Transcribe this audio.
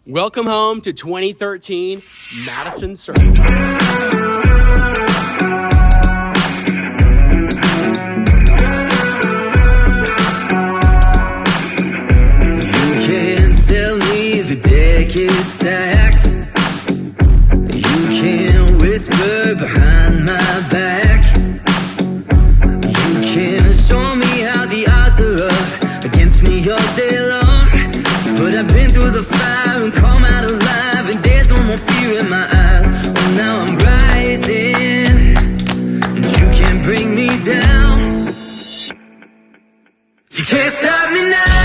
Welcome home to 2013 Madison Circle. Tell me the deck is stacked. You can whisper behind my back. You can show me how the odds are up against me all day long. But I've been through the fire and come out alive, and there's no more fear in my eyes. Oh, now I'm rising, and you can't bring me down. You can't stop me now.